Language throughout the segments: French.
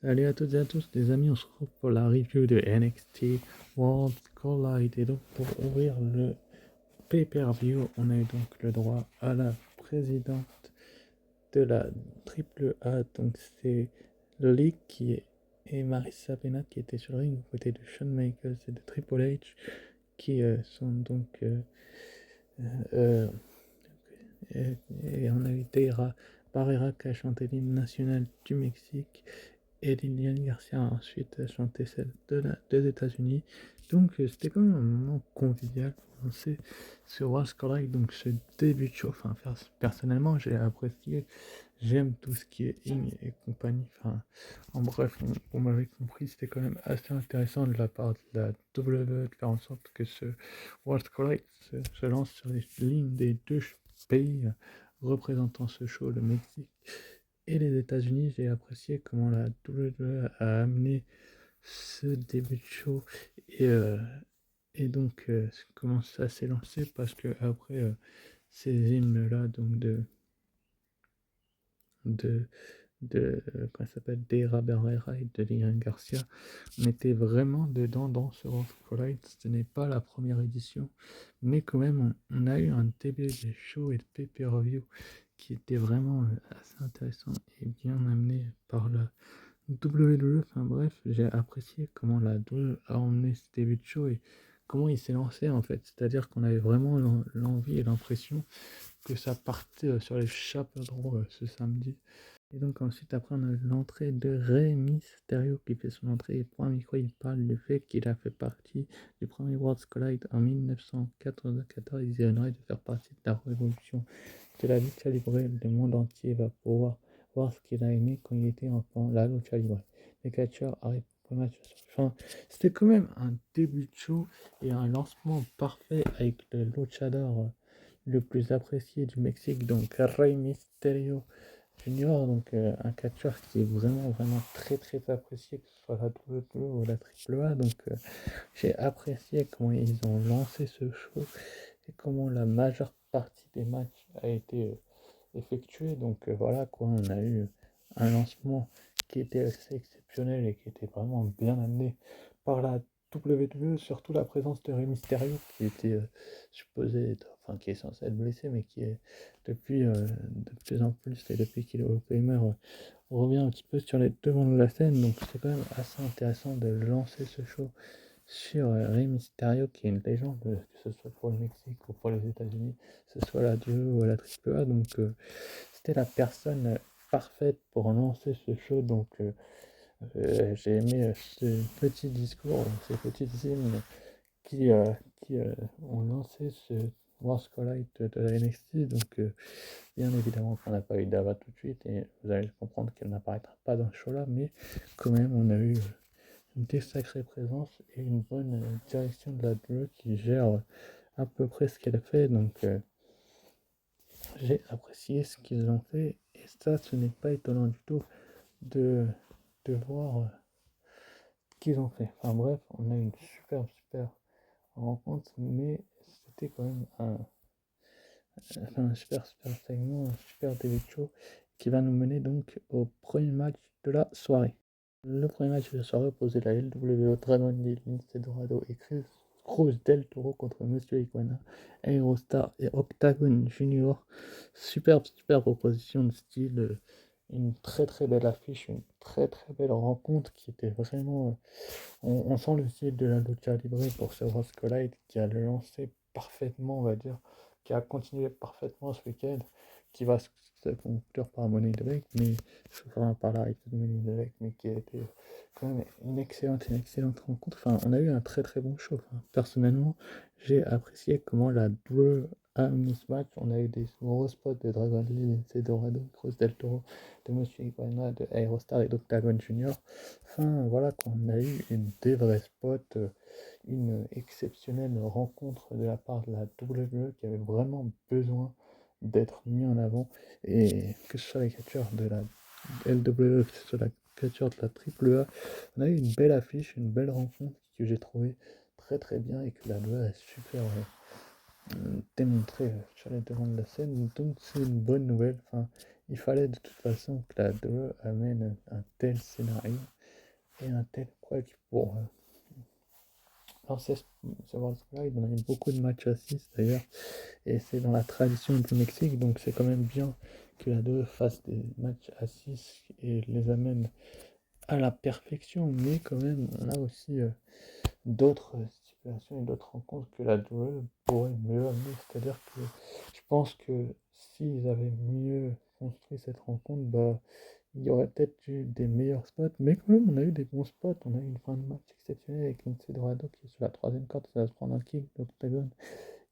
Salut à toutes et à tous, les amis, on se retrouve pour la review de NXT World Collide. Et donc, pour ouvrir le pay-per-view, on a eu donc le droit à la présidente de la Triple A. Donc, c'est Lee et Marissa Bennett qui étaient sur le ring, aux côtés de Shawn Michaels et de Triple H, qui sont donc. Euh, et on a eu Deira Barrera qui a chanté l'hymne national du Mexique. Et Lilian Garcia a ensuite chanté celle des États-Unis. Donc c'était quand même un moment convivial pour lancer ce World's Collide, donc ce début de show. Enfin, personnellement, j'ai apprécié, j'aime tout ce qui est Ing et compagnie. Enfin, en bref, on m'avait compris, c'était quand même assez intéressant de la part de la WWE de faire en sorte que ce World's Collide se lance sur les lignes des deux pays représentant ce show, le Mexique et les États-Unis. J'ai apprécié comment la WWE a amené ce début de show et, euh, et donc comment ça s'est lancé parce que après ces hymnes-là, donc de, comment ça s'appelle, d'Era Barrera et de Lilian Garcia, on était vraiment dedans dans ce World Collide. Ce n'est pas la première édition, mais quand même, on a eu un début de show et de pay-per-view qui était vraiment assez intéressant et bien amené par la WWE. Enfin bref, j'ai apprécié comment la WWE a emmené ce début de show et comment il s'est lancé en fait. C'est-à-dire qu'on avait vraiment l'envie et l'impression que ça partait sur les chapeaux de roue ce samedi. Et donc ensuite, après, on a l'entrée de Rey Mysterio qui fait son entrée et pour un micro, il parle du fait qu'il a fait partie du premier World's Collide en 1994. Il aimerait de faire partie de la révolution de la lucha libre. Le monde entier va pouvoir voir ce qu'il a aimé quand il était enfant, la lucha libre. Les catcheurs arrêtent le match. Enfin, c'était quand même un début de show et un lancement parfait avec le luchador le plus apprécié du Mexique, donc Rey Mysterio Junior, donc un catcheur qui est vraiment très très apprécié, que ce soit la WWE ou la AAA. Donc j'ai apprécié comment ils ont lancé ce show et comment la majeure partie des matchs a été effectuée. Donc voilà quoi, on a eu un lancement qui était assez exceptionnel et qui était vraiment bien amené par la WWE, surtout la présence de Rey Mysterio qui était supposé être, enfin qui est censé être blessé, mais qui est depuis de plus en plus, et depuis qu'il est au Gamer, revient un petit peu sur les devants de la scène. Donc c'est quand même assez intéressant de lancer ce show sur Rey Mysterio, qui est une légende, que ce soit pour le Mexique ou pour les États-Unis, que ce soit la DUE ou la AAA. Donc c'était la personne parfaite pour lancer ce show. Donc j'ai aimé ce petit discours, ces petites hymnes qui, euh, qui ont lancé ce World Collide de la NXT. Donc bien évidemment qu'on n'a pas eu d'Ava tout de suite et vous allez comprendre qu'elle n'apparaîtra pas dans ce show-là, mais quand même on a eu des sacrées présences et une bonne direction de la WWE qui gère à peu près ce qu'elle fait. Donc j'ai apprécié ce qu'ils ont fait et ça, ce n'est pas étonnant du tout de, de voir ce qu'ils ont fait. Enfin bref, on a une super rencontre, mais c'était quand même un super segment, un super début de show qui va nous mener donc au premier match de la soirée. Le premier match de la soirée opposait la LWO Dragon Lee, Lince Dorado et Cruz del Toro contre Monsieur Iguana, Aerostar et Octagon Junior. Super proposition de style, une très belle affiche, une très belle rencontre qui était vraiment. On sent le style de la lucha libre pour ce Rose Collide qui a lancé parfaitement, on va dire, qui a continué parfaitement ce week-end, qui va se conclure par Money in the Bank, mais enfin par l'arrivée de Money in the Bank, mais qui a été quand même une excellente rencontre. Enfin, on a eu un très bon show. Enfin, personnellement, j'ai apprécié comment la Drew a amené ce match. On a eu des gros spots de Dragon Lee, Lince Dorado, Cruz del Toro, de Monsieur Iguana, de Aerostar et d'Octagon Junior. Enfin, voilà, qu'on a eu des vrais spots, une exceptionnelle rencontre de la part de la WWE qui avait vraiment besoin d'être mis en avant. Et que ce soit les catcheurs de la LWE, que ce soit la catcheur de la AAA, on a eu une belle affiche, une belle rencontre que j'ai trouvé très bien et que la WWE a super démontré sur les devants de la scène. Donc c'est une bonne nouvelle. Enfin, il fallait de toute façon que la WWE amène un tel scénario et un tel truc pour lancer ce World Collide. On a eu beaucoup de matchs à 6 d'ailleurs, et c'est dans la tradition du Mexique, donc c'est quand même bien que la WWE fasse des matchs à 6 et les amène à la perfection, mais quand même, on a aussi d'autres stipulations et d'autres rencontres que la WWE pourrait mieux amener. C'est-à-dire que je pense que s'ils avaient mieux construit cette rencontre, bah, il y aurait peut-être eu des meilleurs spots, mais quand même, on a eu des bons spots. On a eu une fin de match exceptionnelle avec Lince Dorado qui est sur la troisième corde, ça va se prendre un kick d'Octagon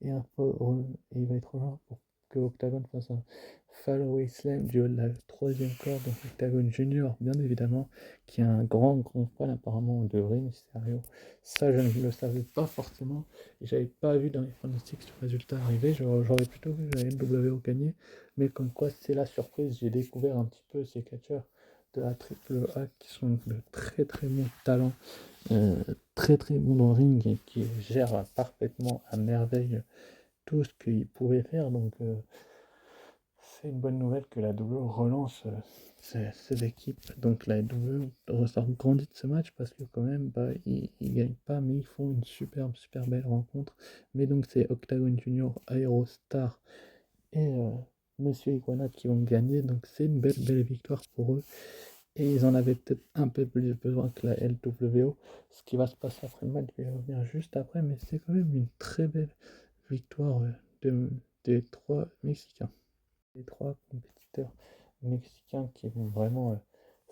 et il va être rejoint pour que Octagon fasse un Fallaway Slam du haut de la troisième corde. Donc Octagon Junior, bien évidemment, qui a un grand fan apparemment de Rey Mysterio. Ça, je ne le savais pas forcément. Et j'avais pas vu dans les pronostics ce résultat arriver. J'aurais plutôt vu la NWO gagner. Mais comme quoi, c'est la surprise. J'ai découvert un petit peu ces catcheurs de la triple A qui sont de très très bons talents, très très bons dans le ring et qui gèrent parfaitement à merveille tout ce qu'ils pouvaient faire. Donc c'est une bonne nouvelle que la WWE relance ces équipes. Donc la WWE ressort grandit de ce match parce que quand même bah, ils gagnent pas, mais ils font une super belle rencontre. Mais donc c'est Octagon Junior, Aerostar et Monsieur Iguana qui vont gagner. Donc c'est une belle victoire pour eux. Et ils en avaient peut-être un peu plus besoin que la LWO. Ce qui va se passer après le match, je vais revenir juste après, mais c'est quand même une très belle victoire des trois Mexicains. Les trois compétiteurs mexicains qui vont vraiment,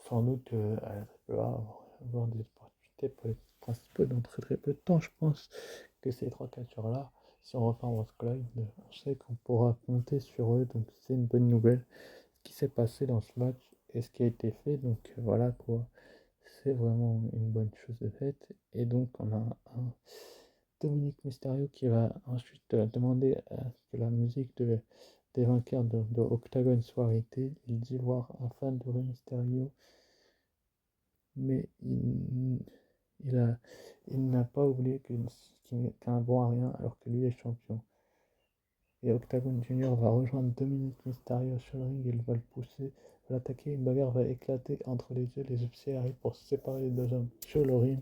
sans doute, à la AAA avoir des opportunités pour les principaux dans très peu de temps. Je pense que ces trois catcheurs-là, si on repart World Collide, on sait qu'on pourra compter sur eux, donc c'est une bonne nouvelle. Ce qui s'est passé dans ce match et ce qui a été fait, donc voilà quoi, c'est vraiment une bonne chose de faite. Et donc on a un Dominique Mysterio qui va ensuite demander à ce que la musique des vainqueurs de Octagon soit arrêtée. Il dit voir un fan de Rey Mysterio, mais il n'a pas oublié qu'il n'est qu'un bon à rien alors que lui est champion. Et Octagon Junior va rejoindre Dominique Mysterio sur le ring, il va le pousser, va l'attaquer, une bagarre va éclater entre les deux, les officiers arrivent pour séparer les deux hommes sur le ring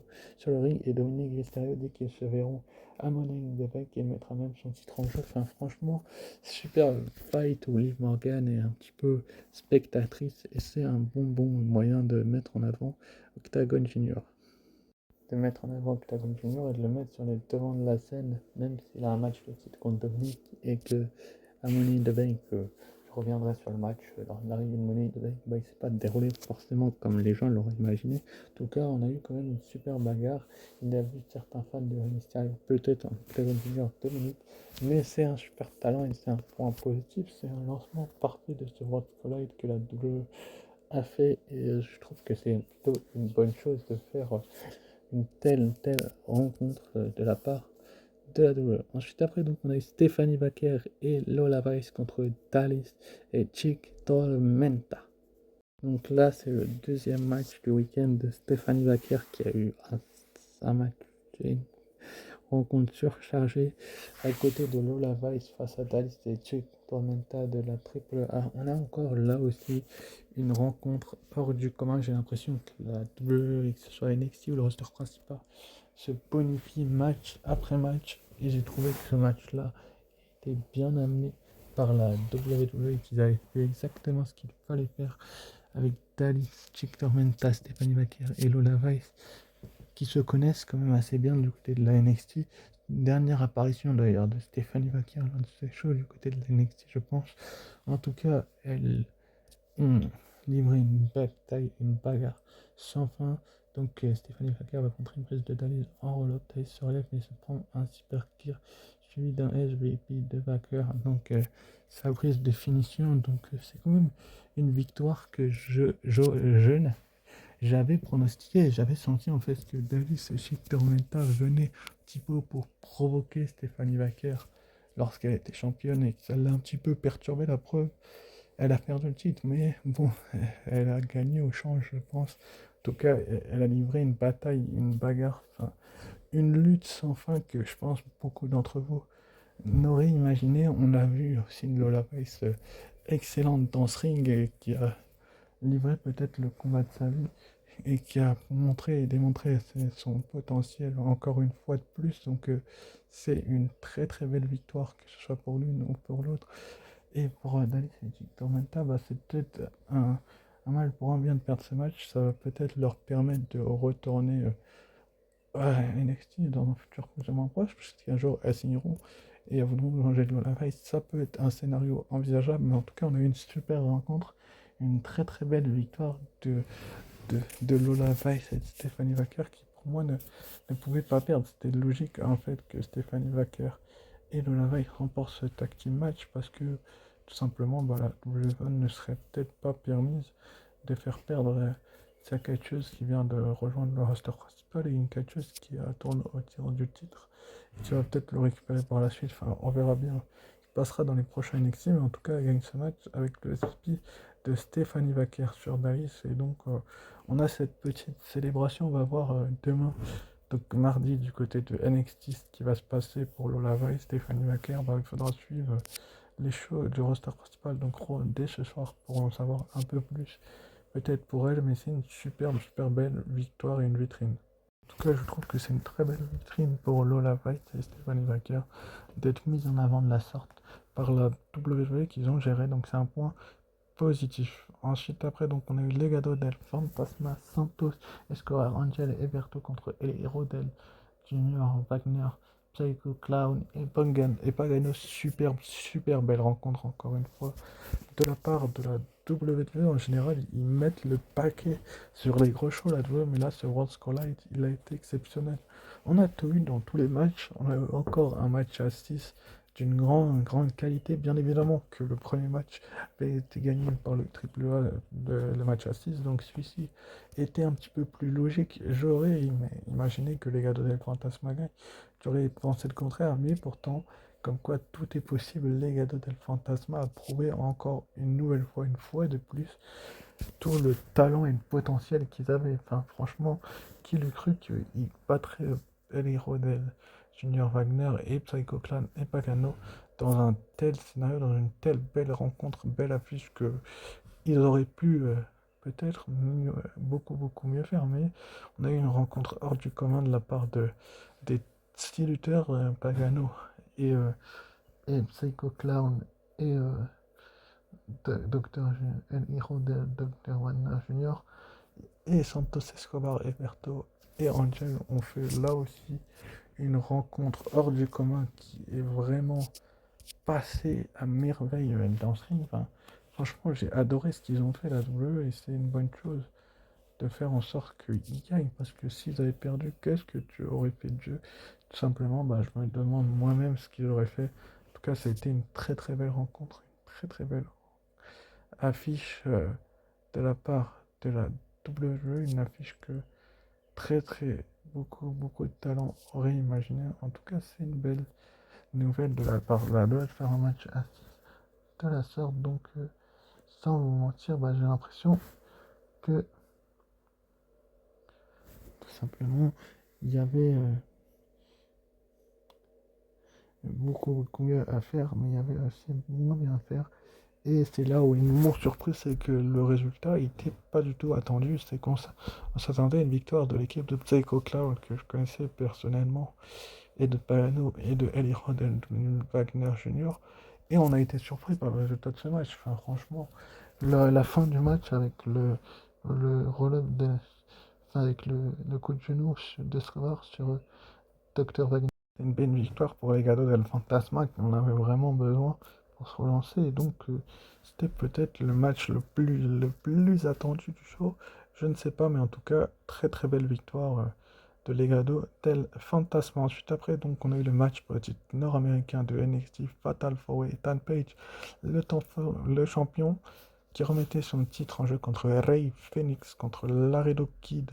et Dominique Mysterio dit qu'ils se verront à Money in the Bank et il mettra même son titre en jeu. Enfin, franchement, super fight où Liv Morgan est un petit peu spectatrice et c'est un bon moyen de mettre en avant Octagon Junior. De mettre en avant Octagon Junior et de le mettre sur les devants de la scène, même s'il a un match de titre contre Dominique et que à Money in the Bank, je reviendrai sur le match, dans l'arrivée de Money in the Bank, bah, il s'est pas déroulé forcément comme les gens l'auraient imaginé. En tout cas, on a eu quand même une super bagarre. Il a vu certains fans de Rey Mysterio, peut-être Octagon Junior, Dominique, mais c'est un super talent et c'est un point positif. C'est un lancement parfait de ce World Collide que la WWE a fait et je trouve que c'est plutôt une bonne chose de faire une telle rencontre de la part de la WWE. Ensuite, après, donc, on a eu Stephanie Baker et Lola Vice contre Dallas et Chick Tormenta. Donc là, c'est le deuxième match du week-end de Stephanie Baker qui a eu un match, une rencontre surchargée à côté de Lola Vice face à Dallas et Chick Tormenta de la Triple A. On a encore là aussi une rencontre hors du commun. J'ai l'impression que la WWE, que ce soit NXT ou le roster principal, se bonifie match après match. Et j'ai trouvé que ce match-là était bien amené par la WWE, qu'ils avaient fait exactement ce qu'il fallait faire avec Dallas, Chick Tormenta, Stephanie Baker et Lola Vice, qui se connaissent quand même assez bien du côté de la NXT. Dernière apparition d'ailleurs de Stephanie Baker lors de ces shows du côté de la NXT, je pense. En tout cas, elles ont livré une bataille, une bagarre sans fin. Donc Stephanie Baker va contrer une prise de Dallas en roll-up. Dallas se relève mais se prend un super kick suivi d'un SVP de Baker. Donc sa prise de finition. Donc c'est quand même une victoire que j'avais pronostiqué, j'avais senti en fait que Davis et Chick Tormenta venaient un petit peu pour provoquer Stephanie Baker lorsqu'elle était championne et que ça l'a un petit peu perturbé. La preuve, elle a perdu le titre, mais bon, elle a gagné au change, je pense. En tout cas, elle a livré une bataille, une bagarre, enfin, une lutte sans fin que je pense beaucoup d'entre vous n'auraient imaginé. On a vu aussi Lola Vice excellente dans ce ring et qui a livré peut-être le combat de sa vie et qui a montré et démontré son potentiel encore une fois de plus. Donc c'est une très très belle victoire, que ce soit pour l'une ou pour l'autre. Et pour Dallas et Tormenta, bah, c'est peut-être un mal pour un bien de perdre ce match. Ça va peut-être leur permettre de retourner à NXT dans un futur plus ou moins proche, puisqu'un jour elles signeront et elles voudront changer de la race. Ça peut être un scénario envisageable, mais en tout cas, on a eu une super rencontre, une très très belle victoire de Lola Vice et de Stephanie Wacker qui, pour moi, ne pouvaient pas perdre. C'était logique en fait que Stephanie Wacker et Lola Vice remportent ce tag team match parce que tout simplement, bah, la WWE ne serait peut-être pas permise de faire perdre sa catcheuse qui vient de rejoindre le roster principal et une catcheuse qui tourne au tir du titre. Qui va peut-être le récupérer par la suite. Enfin, on verra bien. Il passera dans les prochains NXT, mais en tout cas, elle gagne ce match avec le SP de Stephanie Wacker sur Dallas. Et donc, on a cette petite célébration. On va voir demain, donc mardi, du côté de NXT, ce qui va se passer pour Lola Vice, Stephanie Wacker. Bah, il faudra suivre les shows du roster principal, donc Raw, dès ce soir, pour en savoir un peu plus. Peut-être pour elle, mais c'est une super belle victoire et une vitrine. En tout cas, je trouve que c'est une très belle vitrine pour Lola White et Stephanie Wacker d'être mise en avant de la sorte par la WWE qu'ils ont géré, donc c'est un point positif. Ensuite, après, donc on a eu Legado del Fantasma, Santos, Escobar, Angel et Eberto contre El Hero del Junior, Wagner, Psycho Clown et Bungan et Pagano. Super belle rencontre encore une fois de la part de la WWE. En général, ils mettent le paquet sur les gros shows, la WWE, mais là, ce World's Collide, il a été exceptionnel. On a tout eu dans tous les matchs. On a eu encore un match à 6 d'une grande qualité. Bien évidemment que le premier match avait été gagné par le triple A de le match à 6, donc celui-ci était un petit peu plus logique. J'aurais imaginé que les gars de Del Fantasma gagnent. J'aurais pensé le contraire, mais pourtant, comme quoi tout est possible, les Legado del Fantasma a prouvé encore une nouvelle fois, une fois de plus, tout le talent et le potentiel qu'ils avaient. Enfin, franchement, qui l'eût cru qu'ils battraient El Hero del Junior Wagner et Psycho Clan et Pagano dans un tel scénario, dans une telle belle rencontre, belle affiche que ils auraient pu peut-être beaucoup mieux faire, mais on a eu une rencontre hors du commun de la part des 6 lutteurs, Pagano et et Psycho Clown et Dr. El Hijo de Dr. Wagner Jr. et Santos Escobar, Eberto et Angel ont fait là aussi une rencontre hors du commun qui est vraiment passée à merveille dans ce ring. Enfin, franchement, j'ai adoré ce qu'ils ont fait la WWE et c'est une bonne chose de faire en sorte qu'ils gagnent parce que s'ils avaient perdu, qu'est-ce que tu aurais fait de jeu? Tout simplement, bah, je me demande moi-même ce qu'ils auraient fait. En tout cas, ça a été une très belle rencontre, une très belle affiche de la part de la WWE, une affiche que beaucoup de talents auraient imaginé. En tout cas, c'est une belle nouvelle de la part de la WWE de faire un match à 6 de la sorte. Donc, sans vous mentir, bah, j'ai l'impression que tout simplement, il y avait beaucoup mieux à faire, mais il y avait aussi moins bien à faire. Et c'est là où ils m'ont surpris, c'est que le résultat n'était pas du tout attendu. C'est on s'attendait à une victoire de l'équipe de Psycho Cloud que je connaissais personnellement, et de Pagano et de Eli Roden Wagner Jr. Et on a été surpris par le résultat de ce match. Enfin, franchement, la fin du match avec le roll-up enfin, avec le coup de genou de Scobar sur Dr. Wagner. C'est une belle victoire pour les Legado del Fantasma qu'on avait vraiment besoin pour se relancer. Et donc, c'était peut-être le match le plus attendu du show. Je ne sais pas, mais en tout cas, très belle victoire de Legado del Fantasma. Ensuite, après, donc, on a eu le match pour le titre nord-américain de NXT, Fatal 4-Way, Ethan Page, le champion, qui remettait son titre en jeu contre Rey Phoenix, contre Laredo Kid,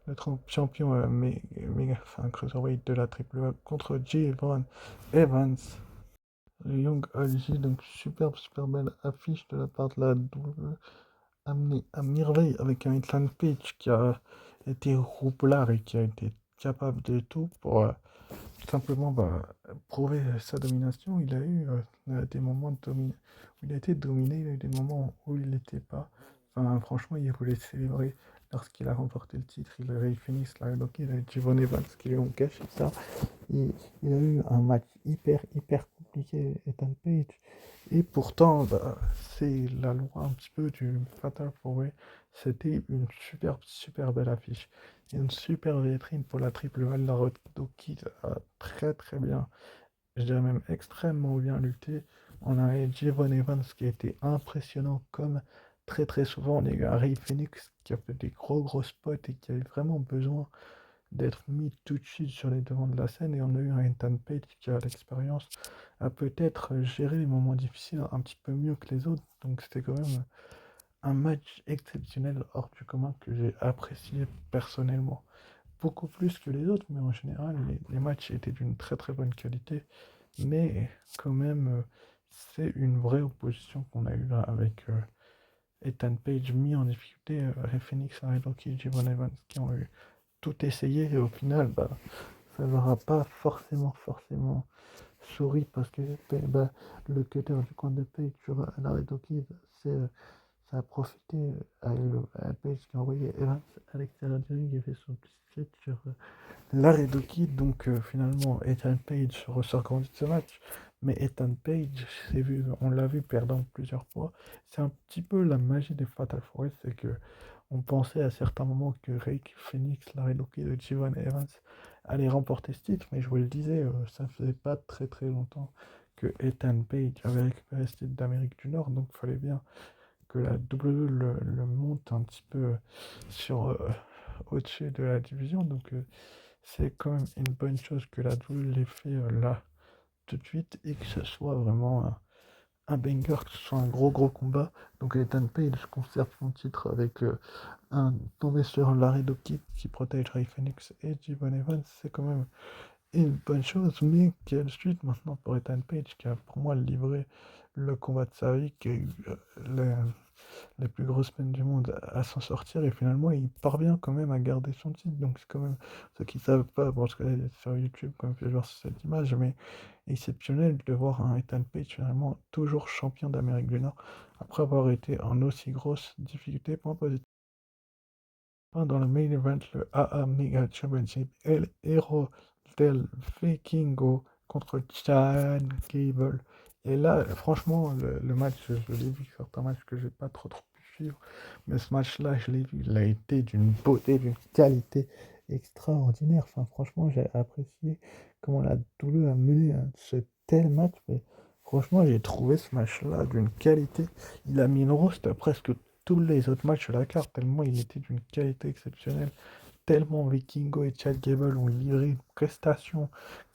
le champion enfin, cruiserweight de la triple A contre Javon Evans, le Young OG. Donc super belle affiche de la part de la WWE, amenée à merveille avec un Ethan Page qui a été roublard et qui a été capable de tout pour simplement prouver sa domination. Il a eu des moments où il a été dominé, il a eu des moments où il n'était pas. Enfin, franchement, il voulait célébrer lorsqu'il a remporté le titre. Il avait Phoenix, Larry Lockett, il avait Javon Evans qui lui ont caché ça. Il, il a eu un match hyper compliqué, Ethan Page. Et pourtant, c'est la loi un petit peu du Fatal 4-Way. C'était une super belle affiche. Une super vitrine pour la triple Valor qui a très bien, je dirais même extrêmement bien lutté. On a Javon Evans qui a été impressionnant comme très souvent. On a eu Harry Phoenix qui a fait des gros spots et qui avait vraiment besoin d'être mis tout de suite sur les devants de la scène. Et on a eu un Ethan Page qui a l'expérience à peut-être gérer les moments difficiles un petit peu mieux que les autres. Donc c'était quand même un match exceptionnel hors du commun que j'ai apprécié personnellement. Beaucoup plus que les autres, mais en général, les matchs étaient d'une très bonne qualité. Mais quand même, c'est une vraie opposition qu'on a eue là avec Ethan Page mis en difficulté, Ray Phoenix, Harry Lockett, Javon Evans qui ont eu tout essayé et au final, ça leur a pas forcément souri parce que le cutter du coin de Page sur l'arrêt Lockett, ça a profité à Page qui a envoyé Evans à l'extérieur du ring et fait son petit split sur l'arrêt Lockett. Donc finalement, Ethan Page ressort grandi de ce match. Mais Ethan Page, on l'a vu perdant plusieurs fois. C'est un petit peu la magie des Fatal Forest, c'est que on pensait à certains moments que Rake, Phoenix, Larry Lockett et Javon Evans allaient remporter ce titre, mais je vous le disais, ça faisait pas très longtemps que Ethan Page avait récupéré ce titre d'Amérique du Nord, donc il fallait bien que la WWE le monte un petit peu sur au-dessus de la division. Donc c'est quand même une bonne chose que la WWE l'ait fait là tout de suite et que ce soit vraiment un banger, que ce soit un gros combat. Donc Ethan Page conserve son titre avec un tombé sur Larry Lockett qui protège Ray Phoenix et Javon Evans. C'est quand même une bonne chose, mais quelle suite maintenant pour Ethan Page qui a pour moi livré le combat de sa vie, qui a eu les plus grosses peines du monde à s'en sortir et finalement il parvient quand même à garder son titre. Donc c'est quand même, ceux qui ne savent pas, bon, je connais sur YouTube comme fait voir cette image, mais exceptionnel de voir un Ethan Page finalement toujours champion d'Amérique du Nord après avoir été en aussi grosse difficulté. Point positif. Dans le main event, le AA Mega Championship, El Héros del Vikingo contre Chad Gable. Et là, franchement, le match, je l'ai vu, certains matchs que j'ai pas trop pu suivre, mais ce match-là, je l'ai vu, il a été d'une beauté, d'une qualité extraordinaire. Enfin, franchement, j'ai apprécié comment la WWE a mené ce tel match. Mais franchement, j'ai trouvé ce match-là d'une qualité. Il a mis une roast à presque tous les autres matchs de la carte, tellement il était d'une qualité exceptionnelle, tellement Vikingo et Chad Gable ont livré une prestation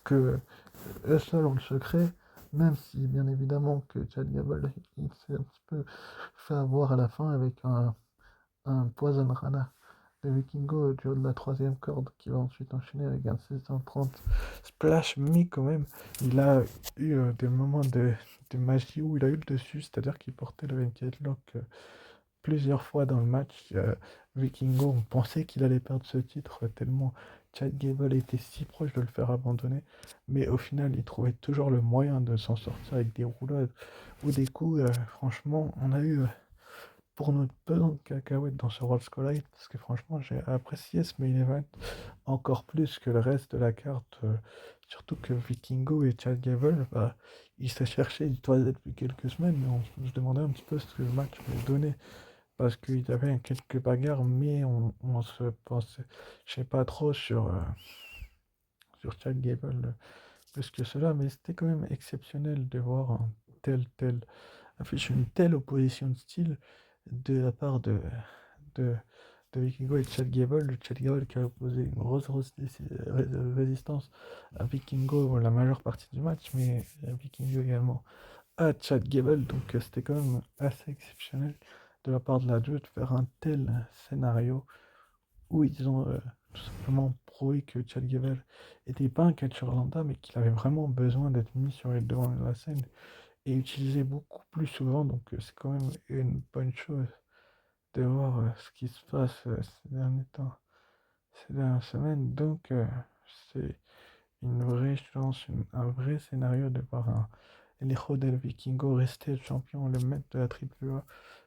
que eux seuls ont le secret, même si bien évidemment que Chad Gable il s'est un petit peu fait avoir à la fin avec un Poison Rana de Vikingo du haut de la troisième corde qui va ensuite enchaîner avec un 630 splash, mais quand même il a eu des moments de magie où il a eu le dessus, c'est-à-dire qu'il portait le 24 lock plusieurs fois dans le match. Vikingo, on pensait qu'il allait perdre ce titre tellement Chad Gable était si proche de le faire abandonner, mais au final, il trouvait toujours le moyen de s'en sortir avec des roulades ou des coups. Franchement, on a eu pour notre pesant de cacahuètes dans ce Rolls Collide, parce que franchement, j'ai apprécié ce main event encore plus que le reste de la carte. Surtout que Vikingo et Chad Gable, ils se cherchaient, ils toisaient depuis quelques semaines, mais on se demandait un petit peu ce que le match allait donner parce qu'il y avait quelques bagarres, mais on se pensait, je sais pas trop sur Chad Gable plus que cela, mais c'était quand même exceptionnel de voir un tel affiche une telle opposition de style de la part de, de Vikingo et de Chad Gable. Chad Gable qui a opposé une grosse résistance à Vikingo la majeure partie du match, mais à Vikingo également à Chad Gable, donc c'était quand même assez exceptionnel de la part de la Dieu de faire un tel scénario où ils ont tout simplement prouvé que Chad Gable n'était pas un catcheur lambda, mais qu'il avait vraiment besoin d'être mis sur les devants de la scène et utilisé beaucoup plus souvent, donc c'est quand même une bonne chose de voir ce qui se passe ces derniers temps, ces dernières semaines, donc c'est une vraie chance, un vrai scénario de voir un Elijo del Vikingo rester champion, le maître de la triple A.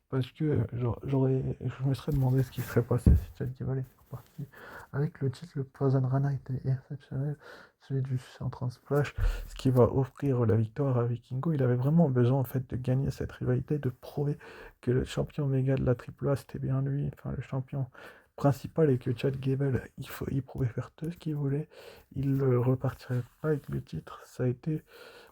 Parce que je me serais demandé ce qui serait passé si Chad Gable était reparti. Avec le titre, le Poison Rana était exceptionnel, celui du Central Splash, ce qui va offrir la victoire à Vikingo. Il avait vraiment besoin en fait de gagner cette rivalité, de prouver que le champion méga de la AAA c'était bien lui, enfin le champion principal, et que Chad Gable il pouvait faire tout ce qu'il voulait, il ne repartirait pas avec le titre. Ça a été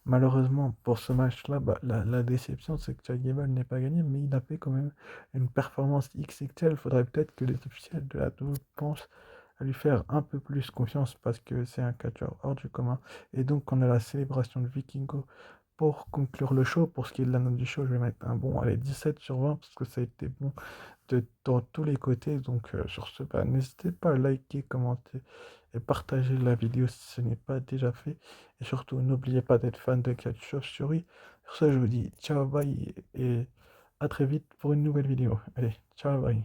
malheureusement, pour ce match-là, bah, la déception, c'est que Chad Gable n'ait pas gagné, mais il a fait quand même une performance XXL. Il faudrait peut-être que les officiels de la WWE pensent à lui faire un peu plus confiance parce que c'est un catcheur hors du commun. Et donc, on a la célébration de Vikingo pour conclure le show. Pour ce qui est de la note du show, je vais mettre un bon, allez, 17 sur 20 parce que ça a été bon dans tous les côtés. Donc, sur ce, bah, n'hésitez pas à liker, commenter et partager la vidéo si ce n'est pas déjà fait. Et surtout, n'oubliez pas d'être fan de Catch Chauve-souris. Sur ça, je vous dis ciao, bye et à très vite pour une nouvelle vidéo. Allez, ciao, bye.